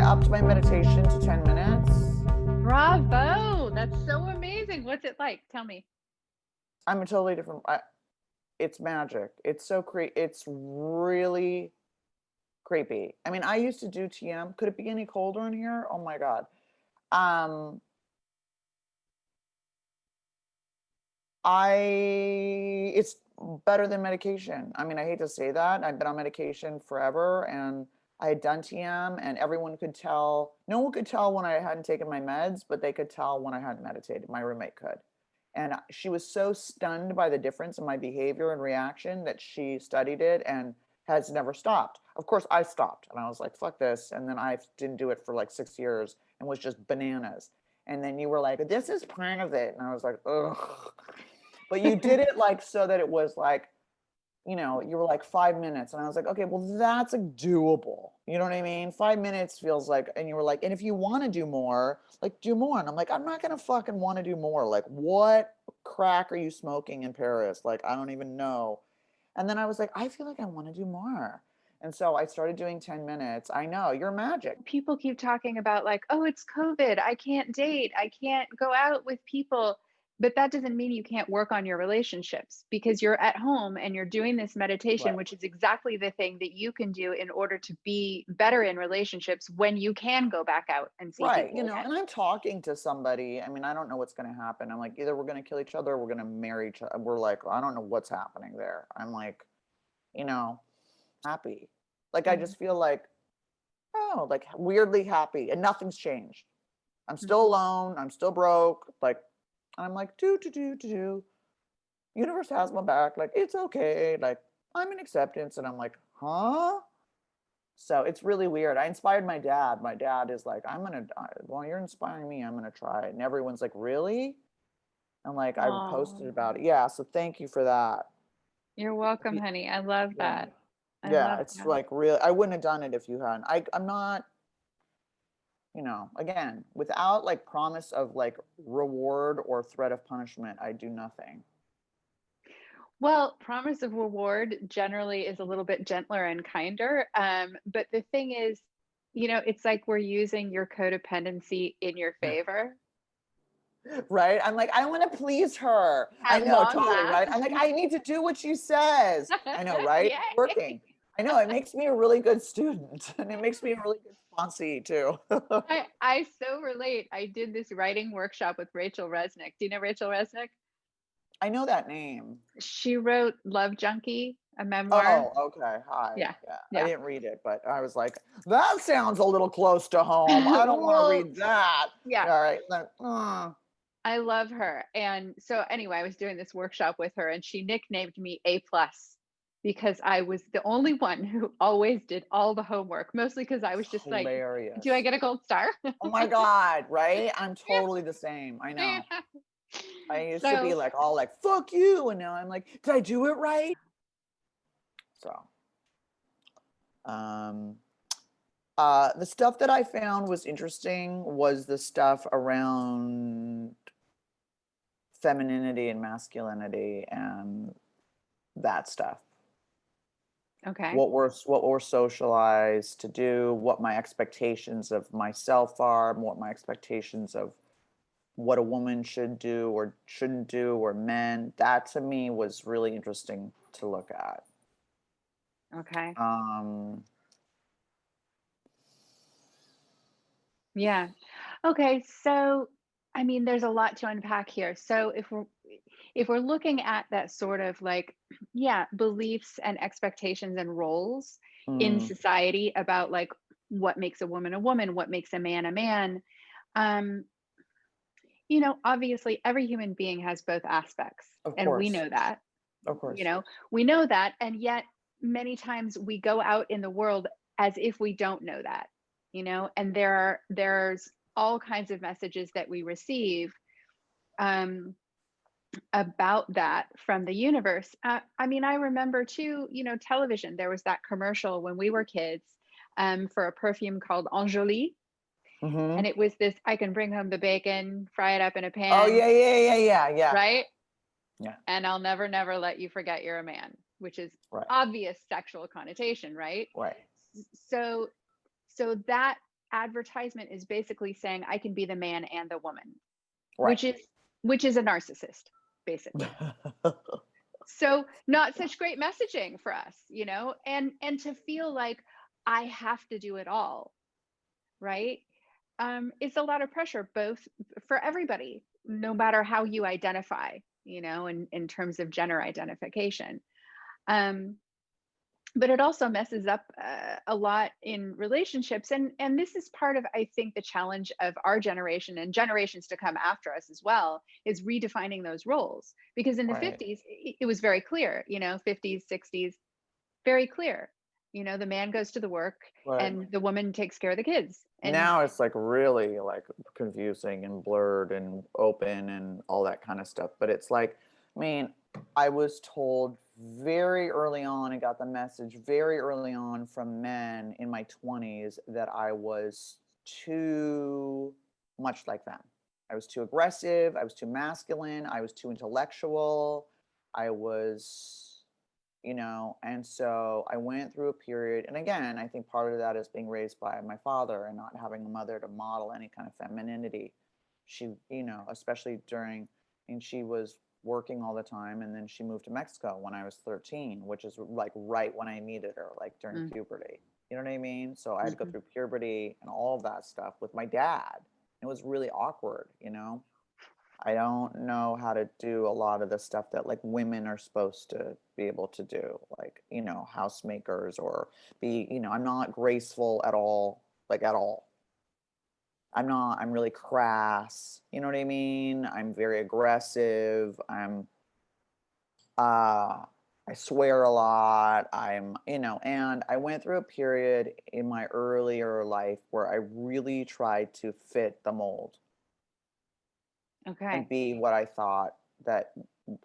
upped my meditation to 10 minutes. Bravo. That's so amazing. What's it like? Tell me. I'm a totally different. It's magic. It's so it's really creepy. I mean, I used to do TM. Could it be any colder in here? Oh my God. It's better than medication. I mean, I hate to say that. I've been on medication forever and I had done TM and everyone could tell. No one could tell when I hadn't taken my meds, but they could tell when I hadn't meditated. My roommate could. And she was so stunned by the difference in my behavior and reaction that she studied it and has never stopped. Of course, I stopped and I was like, fuck this. And then I didn't do it for like 6 years and was just bananas. And then you were like, this is part of it. And I was like, ugh. But you did it like so that it was like, you know, you were like 5 minutes. And I was like, okay, well, that's like doable. You know what I mean? 5 minutes feels like, and you were like, and if you want to do more, like do more. And I'm like, I'm not going to fucking want to do more. Like, what crack are you smoking in Paris? Like, I don't even know. And then I was like, I feel like I want to do more. And so I started doing 10 minutes. I know, you're magic. People keep talking about like, oh, it's COVID. I can't date. I can't go out with people. But that doesn't mean you can't work on your relationships because you're at home and you're doing this meditation, Right. which is exactly the thing that you can do in order to be better in relationships when you can go back out and see Right. people again. And I'm talking to somebody. I mean, I don't know what's going to happen. I'm like, either we're going to kill each other or we're going to marry each other. We're like, I don't know what's happening there. I'm like, happy. Like, I just feel like, oh, like weirdly happy and nothing's changed. I'm still alone. I'm still broke. Like, I'm like, do. Universe has my back. Like, it's okay. Like, I'm in acceptance. And I'm like, huh? So it's really weird. I inspired my dad. My dad is like, well, you're inspiring me. I'm going to try it. And everyone's like, really? And like, I posted about it. Yeah. So thank you for that. You're welcome, honey. I love Yeah. that. I Yeah. love It's that. like real. I wouldn't have done it if you hadn't. I'm not, again, without like promise of like reward or threat of punishment, I do nothing. Well, promise of reward generally is a little bit gentler and kinder. But the thing is, it's like we're using your codependency in your favor. Right? I'm like, I want to please her. I At know, long totally, last. right? I'm like, I need to do what she says. I know, right? Yay. Working. I know, it makes me a really good student and it makes me a really good sponsee too. I so relate. I did this writing workshop with Rachel Resnick. Do you know Rachel Resnick? I know that name. She wrote Love Junkie, a memoir. Oh, okay. Hi. Yeah. Yeah. I Yeah. didn't read it, but I was like, that sounds a little close to home. I don't want to Well, read that. yeah. All right. I love her. And so anyway, I was doing this workshop with her and she nicknamed me A plus because I was the only one who always did all the homework, mostly because I was just like, do I Hilarious. get a gold star? Oh my God. Right? I'm Yeah. totally the same. I Yeah. know. I used to be So like all like fuck you, and now I'm like, did I do it right? So, um, the stuff that I found was interesting was the stuff around femininity and masculinity and that stuff. okay. What we're socialized to do, what my expectations of myself are, what my expectations of what a woman should do or shouldn't do, or men. That to me was really interesting to look at. Okay. Um, Yeah. Okay. So I mean, there's a lot to unpack here. So if we're looking at that sort of like, yeah, beliefs and expectations and roles in mm, society about like what makes a woman, what makes a man, um, obviously every human being has both aspects, of and we course, know that, of you course. know, we know that, and yet many times we go out in the world as if we don't know that, and there's all kinds of messages that we receive um, about that from the universe. I mean, I remember too, television. There was that commercial when we were kids for a perfume called Enjoli. Hmm. And it was this, I can bring home the bacon, fry it up in a Oh pan, yeah, right? yeah. And I'll never, never let you forget you're a man, which is Right, obvious sexual connotation, right? right. So, so that advertisement is basically saying I can be the man and the woman, Right. which is a narcissist, basically. So not such great messaging for us, you know, and to feel like I have to do it all, right? It's a lot of pressure, both for everybody, no matter how you identify, you know, in terms of gender identification. Um, but it also messes up a lot in relationships, and this is part of, I think, the challenge of our generation and generations to come after us as well, is redefining those roles. Because in the Right. 50s it was very clear, you know, 50s 60s, very clear, you know, the man goes to the work Right. and the woman takes care of the kids. And Now it's like really like confusing and blurred and open and all that kind of stuff. But it's like, I mean, I was told very early on and got the message very early on from men in my 20s that I was too much like them. I was too aggressive. I was too masculine. I was too intellectual. I was, and so I went through a period. And again, I think part of that is being raised by my father and not having a mother to model any kind of femininity. She, especially and she was working all the time, and then she moved to Mexico when I was 13, which is like right when I needed her, like during mm, puberty. You know what I mean? So I had to go mhm. through puberty and all of that stuff with my dad. It was really awkward. I don't know how to do a lot of the stuff that like women are supposed to be able to do, like, housemakers or I'm not graceful at all, like at all. I'm really crass. You know what I mean? I'm very aggressive. Uh, I swear a lot. And I went through a period in my earlier life where I really tried to fit the mold and Okay. be what I thought that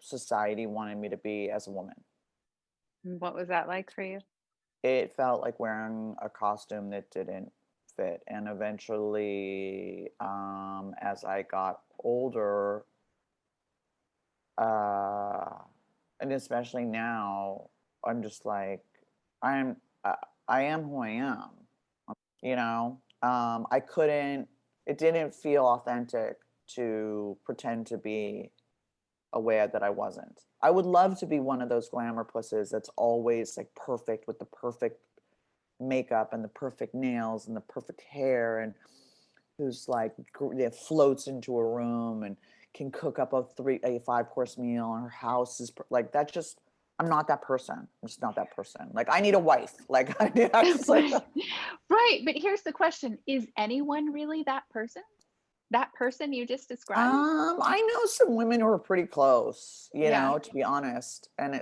society wanted me to be as a woman. What was that like for you? It felt like wearing a costume that didn't fit. And eventually, as I got older, uh, and especially now, I'm just like, I'm, uh, I am who I am. I couldn't. It didn't feel authentic to pretend to be aware that I wasn't. I would love to be one of those glamour pusses that's always like perfect with the perfect makeup and the perfect nails and the perfect hair, and who's like that floats into a room and can cook up a 5-course meal, and her house is like that. Just I'm not that person. I'm just not that person. Like I need a wife. Like I just like Right. Right. But here's the question: is anyone really that person? That person you just described? I know some women who are pretty close, Yeah. to be honest. And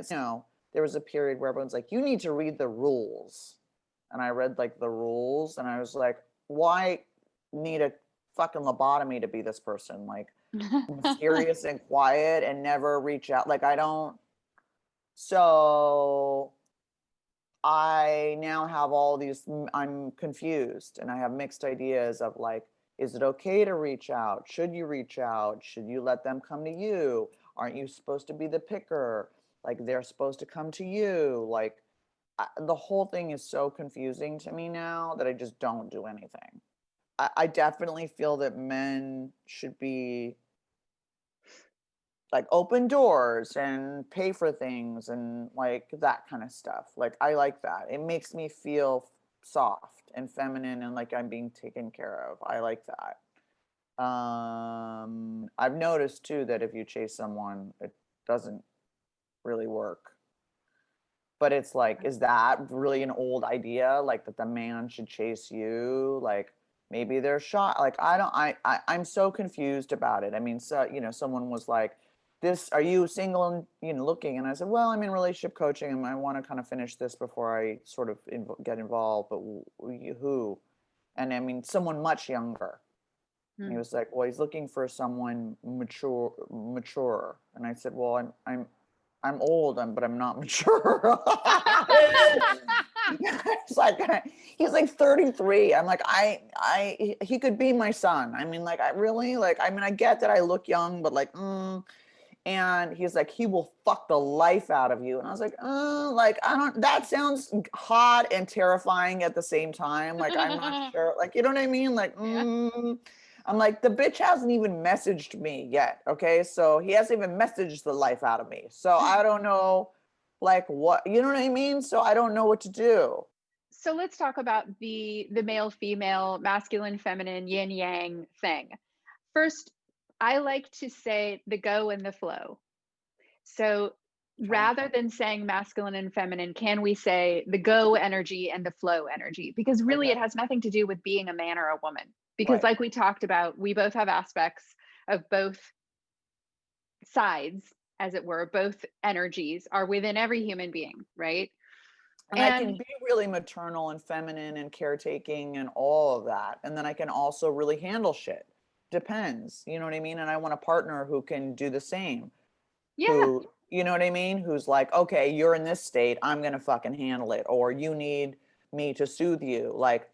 there was a period where everyone's like, you need to read the rules. And I read like the rules and I was like, why need a fucking lobotomy to be this person? Like mysterious and quiet and never reach out. Like I don't. So I now have all these, I'm confused and I have mixed ideas of like, is it okay to reach out? Should you reach out? Should you let them come to you? Aren't you supposed to be the picker? Like they're supposed to come to you. Like the whole thing is so confusing to me now that I just don't do anything. I definitely feel that men should be like open doors and pay for things and like that kind of stuff. Like I like that. It makes me feel soft and feminine and like I'm being taken care of. I like that. I've noticed too that if you chase someone, it doesn't really work. But it's like, is that really an old idea? Like that the man should chase you? Like maybe they're shot. Like I don't. I'm so confused about it. I mean, so someone was like, "This, are you single and looking?" And I said, "Well, I'm in relationship coaching, and I want to kind of finish this before I sort of get involved." But who? And I mean, someone much younger. And he Hmm. was like, "Well, he's looking for someone mature." And I said, "Well, I'm old, but I'm not mature." It's like he's like 33. I'm like, he could be my son. I mean, like, I really like. I mean, I get that I look young, but like, And he's like, he will fuck the life out of you. And I was like, like, I don't, that sounds hot and terrifying at the same time. Like, I'm not sure. Like, you know what I mean? Like, Yeah. I'm like, the bitch hasn't even messaged me yet. Okay. So he hasn't even messaged the life out of me. So I don't know, like, what, you know what I mean? So I don't know what to do. So let's talk about the male female, masculine feminine, yin yang thing. First, I like to say the go and the flow. So Okay. rather than saying masculine and feminine, can we say the go energy and the flow energy? Because really Okay. it has nothing to do with being a man or a woman. Because Right. like we talked about, we both have aspects of both sides, as it were, both energies are within every human being, right? And I And can be really maternal and feminine and caretaking and all of that. And then I can also really handle shit. Depends. You know what I mean? And I want a partner who can do the same. yeah, Who, you know what I mean? Who's like, okay, you're in this state, I'm gonna fucking handle it. Or you need me to soothe you. Like,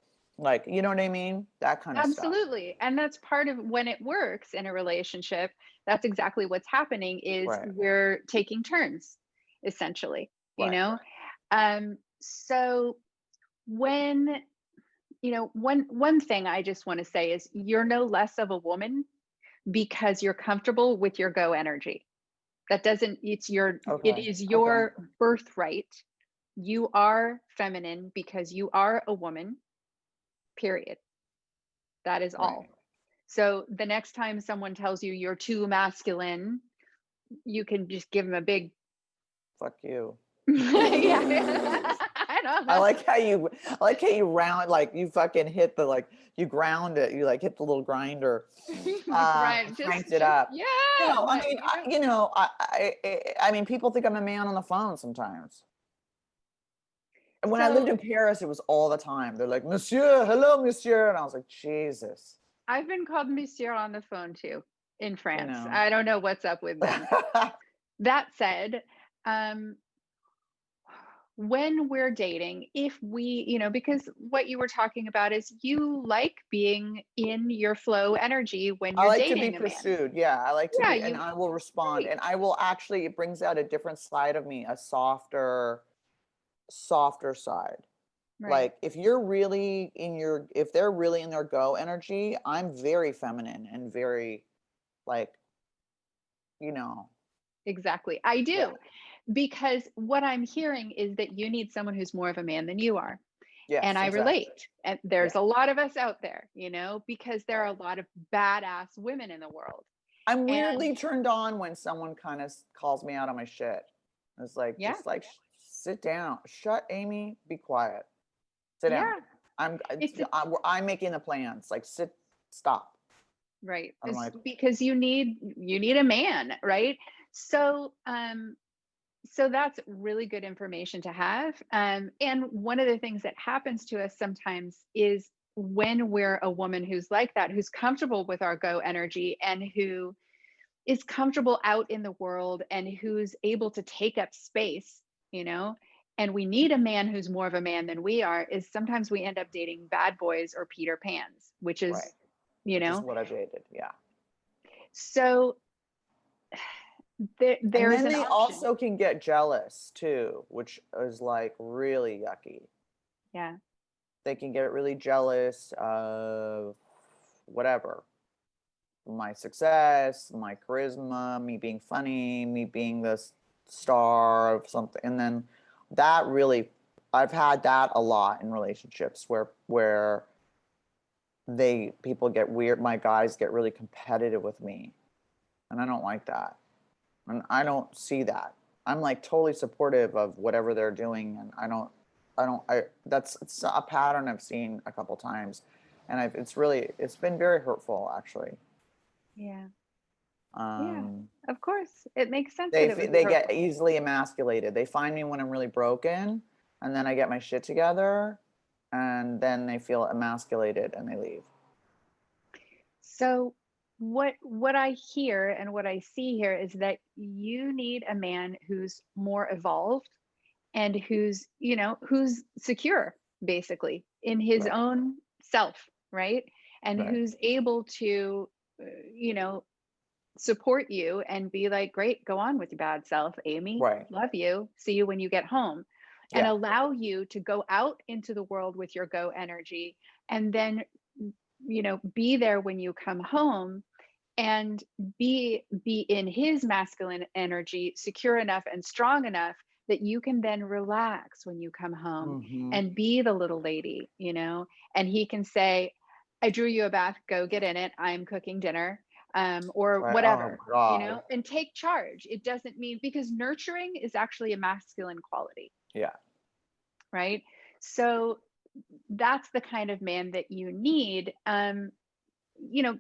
you know what I mean? That kind of stuff. absolutely. And that's part of when it works in a relationship, that's exactly what's happening is Right. we're taking turns, essentially, you Right. know? So when, one thing I just want to say is you're no less of a woman because you're comfortable with your go energy. That doesn't, it Okay. is Okay. your birthright. You are feminine because you are a woman, period. That is Right. all. So the next time someone tells you you're too masculine, you can just give them a big, Fuck you. yeah. I don't know. I like how you round, like you fucking hit the, like, you ground it, you like hit the little grinder, Right. cranked it up. Yeah. No, I But, mean, I mean, people think I'm a man on the phone sometimes. And when I lived so in Paris, it was all the time. They're like, Monsieur, hello, Monsieur. And I was like, Jesus, I've been called Monsieur on the phone too in you France. know. I don't know what's up with them. That said, um, when we're dating, if we, because what you were talking about is you like being in your flow energy when I you're like to be dating a man. pursued. Yeah, I like to Yeah, be, and you, I will respond. right. And I will actually, it brings out a different side of me, a softer side. Right. Like if you're really in your, if they're really in their go energy, I'm very feminine and very, like, you know, Exactly. I yeah, do. Because what I'm hearing is that you need someone who's more of a man than you are. And yes, I exactly. relate. And there's Yeah. a lot of us out there, because there are Right. a lot of badass women in the world. I'm And weirdly turned on when someone kind of calls me out on my shit. It's like, yeah, just like, sit down, shut, Amy, be quiet, sit down. yeah, I'm, it's I'm making the plans. Like, sit, stop. right. I'm It's like, because you need a man, right? So that's really good information to have. And one of the things that happens to us sometimes is when we're a woman who's like that, who's comfortable with our go energy and who is comfortable out in the world and who's able to take up space, you know, and we need a man who's more of a man than we are, is sometimes we end up dating bad boys or Peter Pans, which right, is, you which is know, what I've dated. Yeah. so And there's then an they option. also can get jealous too, which is like really yucky. Yeah. They can get really jealous of whatever, my success, my charisma, me being funny, me being the star of something. And then that really, I've had that a lot in relationships where people get weird, my guys get really competitive with me. And I don't like that. And I don't see that. I'm like totally supportive of whatever they're doing, and it's a pattern I've seen a couple times, and it's been very hurtful actually. Yeah. Yeah. Um, Of course. It makes sense that it would be they get hurtful. easily emasculated. They find me when I'm really broken, and then I get my shit together, and then they feel emasculated and they leave. So what I hear and what I see here is that you need a man who's more evolved and who's secure basically in his Right, own self, right? And right, who's able to uh, you know support you and be like, great, go on with your bad self, Amy. Right. Love you. See you when you get home. And Yeah. allow you to go out into the world with your go energy, and then, be there when you come home, and be in his masculine energy, secure enough and strong enough that you can then relax when you come home Hmm. and be the little lady, and he can say, I drew you a bath, go get in it, I'm cooking dinner, or Right. Oh whatever, God. and take charge. It doesn't mean, because nurturing is actually a masculine quality, Yeah. right? So that's the kind of man that you need.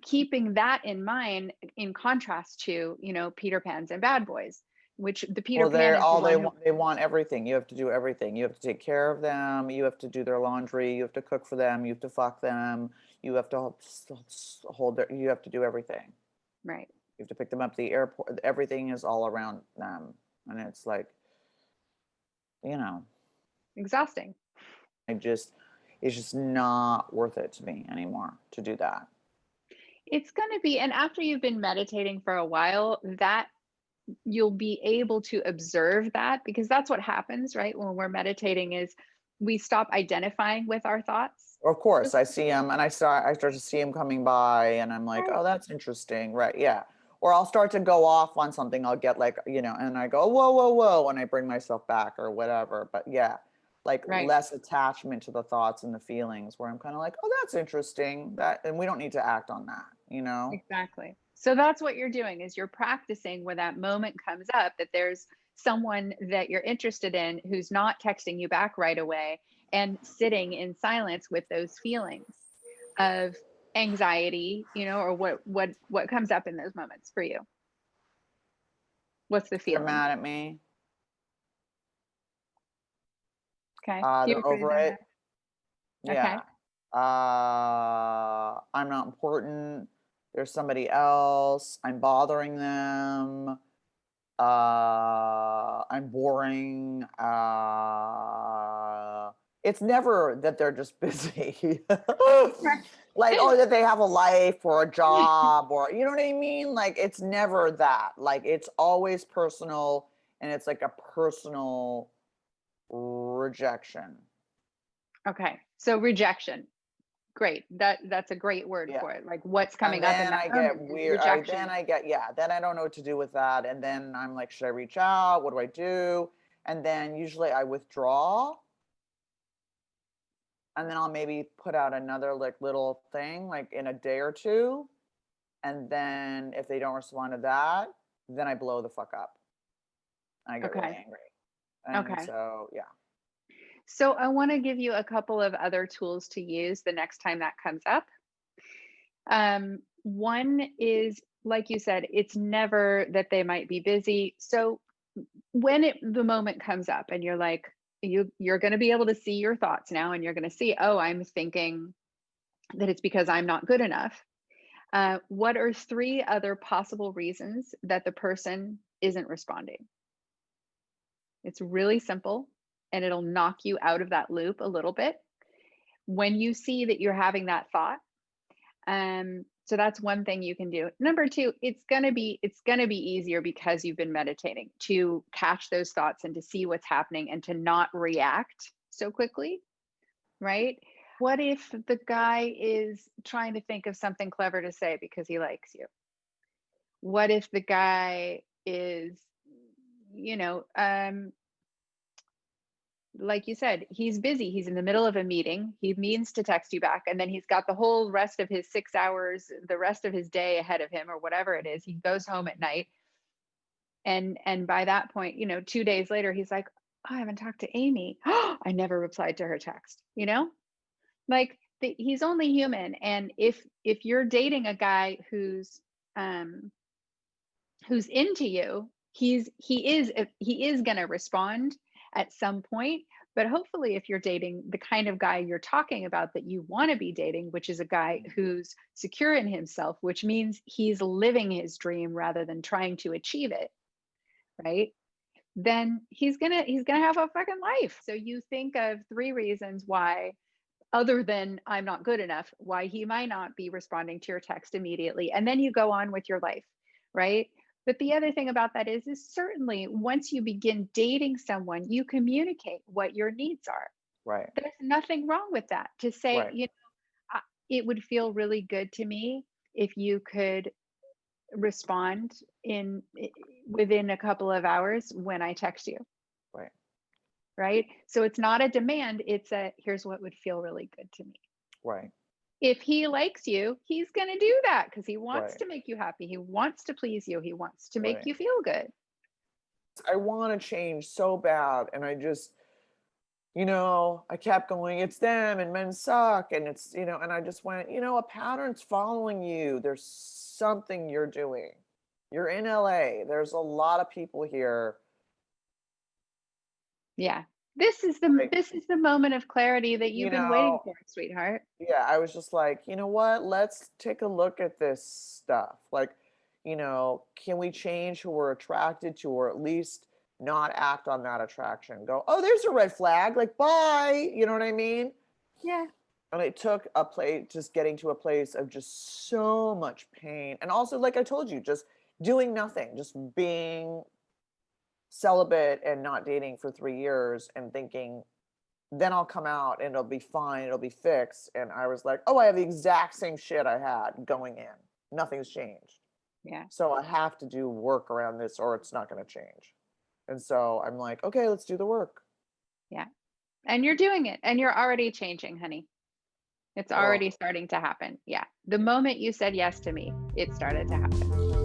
Keeping that in mind, in contrast to, Peter Pans and bad boys, which the Peter Well, Pan they're is the all one who, they want everything. You have to do everything. You have to take care of them. You have to do their laundry. You have to cook for them. You have to fuck them. You have to hold their. You have to do everything. right, You have to pick them up at the airport. Everything is all around them, and it's like, you know, exhausting. it's just not worth it to me anymore to do that. It's going to be, and after you've been meditating for a while, that you'll be able to observe that, because that's what happens, right? When we're meditating is we stop identifying with our thoughts. Of course, I see him, and I start to see him coming by, and I'm like, Right. oh, that's interesting, right? Yeah. Or I'll start to go off on something. I'll get like, and I go, whoa, whoa, whoa, and I bring myself back or whatever. But yeah, like Right. less attachment to the thoughts and the feelings, where I'm kind of like, oh, that's interesting. And we don't need to act on that. Exactly. So that's what you're doing, is you're practicing when that moment comes up, that there's someone that you're interested in who's not texting you back right away, and sitting in silence with those feelings of anxiety, or what comes up in those moments for you. What's the They're feeling? mad at me. Okay. Do you They're agree over they're it. mad? Okay. Yeah. I'm not important. There's somebody else. I'm bothering them. I'm boring. It's never that they're just busy. Like, or that they have a life or a job, or you know what I mean? Like, it's never that. Like, it's always personal, and it's like a personal rejection. Okay. So rejection. Great. That's a great word Yeah. for it. Like, what's And coming up in then that I get moment is weird. rejection. Then I don't know what to do with that. And then I'm like, should I reach out? What do I do? And then usually I withdraw. And then I'll maybe put out another like little thing like in a day or two. And then if they don't respond to that, then I blow the fuck up. I get really Okay. angry. And Okay. so, yeah. So I want to give you a couple of other tools to use the next time that comes up. One is, like you said, it's never that they might be busy. So when the moment comes up and you're like, you're going to be able to see your thoughts now, and you're going to see, oh, I'm thinking that it's because I'm not good enough. What are three other possible reasons that the person isn't responding? It's really simple, and it'll knock you out of that loop a little bit when you see that you're having that thought. So that's one thing you can do. Number two, it's gonna be easier, because you've been meditating, to catch those thoughts and to see what's happening and to not react so quickly, right? What if the guy is trying to think of something clever to say because he likes you? What if the guy is, you know, like you said, he's busy. He's in the middle of a meeting. He means to text you back, and then he's got the whole rest of his 6 hours, the rest of his day ahead of him, or whatever it is. He goes home at night, and by that point, 2 days later, he's like, oh, I haven't talked to Amy. I never replied to her text. Like he's only human, and if you're dating a guy who's into you, he is going to respond at some point. But hopefully, if you're dating the kind of guy you're talking about that you want to be dating, which is a guy who's secure in himself, which means he's living his dream rather than trying to achieve it, right? Then he's gonna have a fucking life. So you think of three reasons why, other than I'm not good enough, why he might not be responding to your text immediately, and then you go on with your life, right? But the other thing about that is certainly once you begin dating someone, you communicate what your needs are. Right. There's nothing wrong with that. To say, Right. it would feel really good to me if you could respond within a couple of hours when I text you, Right. right? So it's not a demand, it's a here's what would feel really good to me. Right. If he likes you, he's going to do that because he wants Right. to make you happy. He wants to please you. He wants to make Right. you feel good. I want to change so bad. And I just, I kept going, it's them and men suck. And it's, and I just went, a pattern's following you. There's something you're doing. You're in LA. There's a lot of people here. Yeah. This is the Like, this is the moment of clarity that you you've been waiting know, for, sweetheart. yeah, I was just like, you know what? Let's take a look at this stuff. Like, can we change who we're attracted to, or at least not act on that attraction? Go, oh, there's a red flag. Like, bye. You know what I mean? Yeah. And it took a place, just getting to a place of just so much pain. And also, like I told you, just doing nothing, just being celibate and not dating for 3 years and thinking, then I'll come out and it'll be fine, it'll be fixed. And I was like, oh, I have the exact same shit I had going in. Nothing's changed. Yeah. So I have to do work around this or it's not going to change. And so I'm like, okay, let's do the work. Yeah. And you're doing it and you're already changing, honey. It's Oh, already starting to happen. Yeah. The moment you said yes to me, it started to happen.